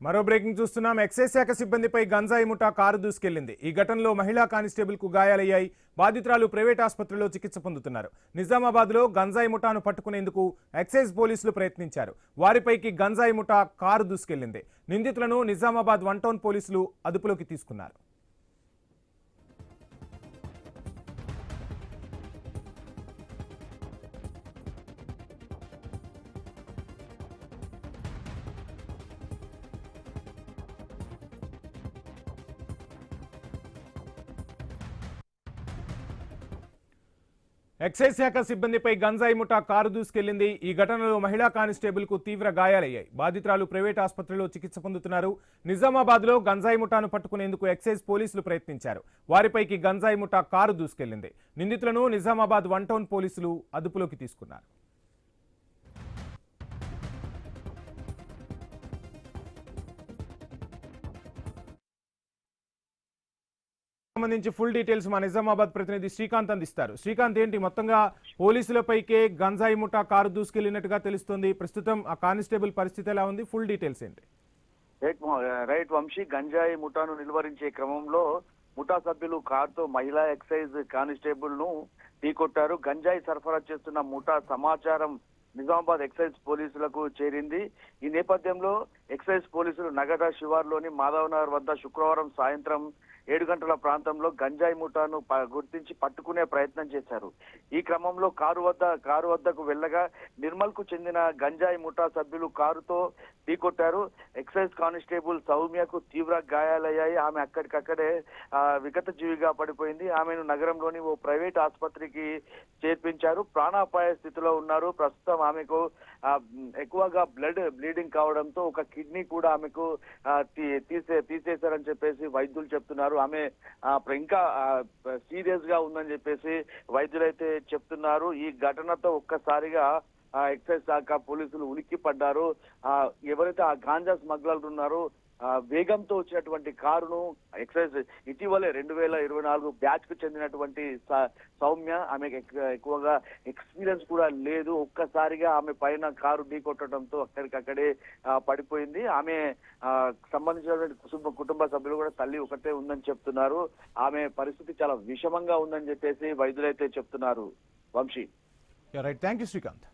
మరో బ్రేకింగ్ చూస్తున్నాం. ఎక్సైజ్ శాఖ సిబ్బందిపై గంజాయి ముఠా కారు దూసుకెళ్లింది. ఈ ఘటనలో మహిళా కానిస్టేబుల్ కు గాయాలయ్యాయి. బాధితురాలు ప్రైవేట్ ఆసుపత్రిలో చికిత్స పొందుతున్నారు. నిజామాబాద్ లో గంజాయి ముఠాను పట్టుకునేందుకు ఎక్సైజ్ పోలీసులు ప్రయత్నించారు. వారిపైకి గంజాయి ముఠా కారు దూసుకెళ్లింది. నిందితులను నిజామాబాద్ 1 టౌన్ పోలీసులు అదుపులోకి తీసుకున్నారు. ఎక్సైజ్ శాఖ సిబ్బందిపై గంజాయి ముఠా కారు దూసుకెళ్లింది. ఈ ఘటనలో మహిళా కానిస్టేబుల్ కు తీవ్ర గాయాలయ్యాయి. బాధితురాలు ప్రైవేట్ ఆసుపత్రిలో చికిత్స పొందుతున్నారు. నిజామాబాద్ లో గంజాయి ముఠాను పట్టుకునేందుకు ఎక్సైజ్ పోలీసులు ప్రయత్నించారు. వారిపైకి గంజాయి ముఠా కారు దూసుకెళ్లింది. నిందితులను నిజామాబాద్ 1 టౌన్ పోలీసులు అదుపులోకి తీసుకున్నారు. సంబంధించి ఫుల్ డీటెయిల్స్ మా నిజామాబాద్ ప్రతినిధి శ్రీకాంత్ అందిస్తారు. శ్రీకాంత్, ఏంటి మొత్తంగా పోలీసులపైకే గంజాయి ముఠా కారు దూసుకెళ్లినట్టుగా తెలుస్తుంది. ప్రస్తుతం ఆ కానిస్టేబుల్ పరిస్థితి ఎలా ఉంది? ఫుల్ డీటెయిల్స్ ఏంటి? రైట్ వంశీ, గంజాయి ముఠాను నిలువరించే క్రమంలో ముఠా సభ్యులు కారుతో మహిళా ఎక్సైజ్ కానిస్టేబుల్ ను ఢీకొట్టారు. గంజాయి సరఫరా చేస్తున్న ముఠా సమాచారం నిజామాబాద్ ఎక్సైజ్ పోలీసులకు చేరింది. ఈ నేపథ్యంలో ఎక్సైజ్ పోలీసులు నగర శివార్లోని మాధవనగర్ వద్ద శుక్రవారం సాయంత్రం 7 గంటల ప్రాంతంలో గంజాయి ముఠాను గుర్తించి పట్టుకునే ప్రయత్నం చేశారు. ఈ క్రమంలో కారు వద్దకు వెళ్ళగా నిర్మల్ కు చెందిన గంజాయి ముఠా సభ్యులు కారుతో ఢీకొట్టారు. ఎక్సైజ్ కానిస్టేబుల్ సౌమ్యకు తీవ్ర గాయాలయ్యాయి. ఆమె అక్కడికక్కడే విగత జీవిగా పడిపోయింది. ఆమెను నగరంలోని ఓ ప్రైవేట్ ఆసుపత్రికి చేర్పించారు. ప్రాణాపాయ స్థితిలో ఉన్నారు. ప్రస్తుతం ఆమెకు ఎక్కువగా బ్లీడింగ్ కావడంతో ఒక కిడ్నీ కూడా ఆమెకు తీసేశారని చెప్పేసి వైద్యులు చెప్తున్నారు. ఆమె ఇంకా సీరియస్ గా ఉందని చెప్పేసి వైద్యులైతే చెప్తున్నారు. ఈ ఘటనతో ఒక్కసారిగా ఎక్సైజ్ శాఖ పోలీసులు ఉలిక్కి పడ్డారు. ఎవరైతే ఆ గాంజా స్మగ్లర్లు ఉన్నారో వేగంతో వచ్చినటువంటి కారును ఎక్సైజ్ ఇటీవలే 2024 బ్యాచ్ కు చెందినటువంటి సౌమ్య, ఆమెకు ఎక్కువగా ఎక్స్పీరియన్స్ కూడా లేదు. ఒక్కసారిగా ఆమె పైన కారు ఢీకొట్టడంతో అక్కడికక్కడే పడిపోయింది. ఆమె సంబంధించినటువంటి కుటుంబ సభ్యులు కూడా తల్లి ఒకటే ఉందని చెప్తున్నారు. ఆమె పరిస్థితి చాలా విషమంగా ఉందని చెప్పేసి వైద్యులైతే చెప్తున్నారు. Vamshi, right, thank you Srikanth.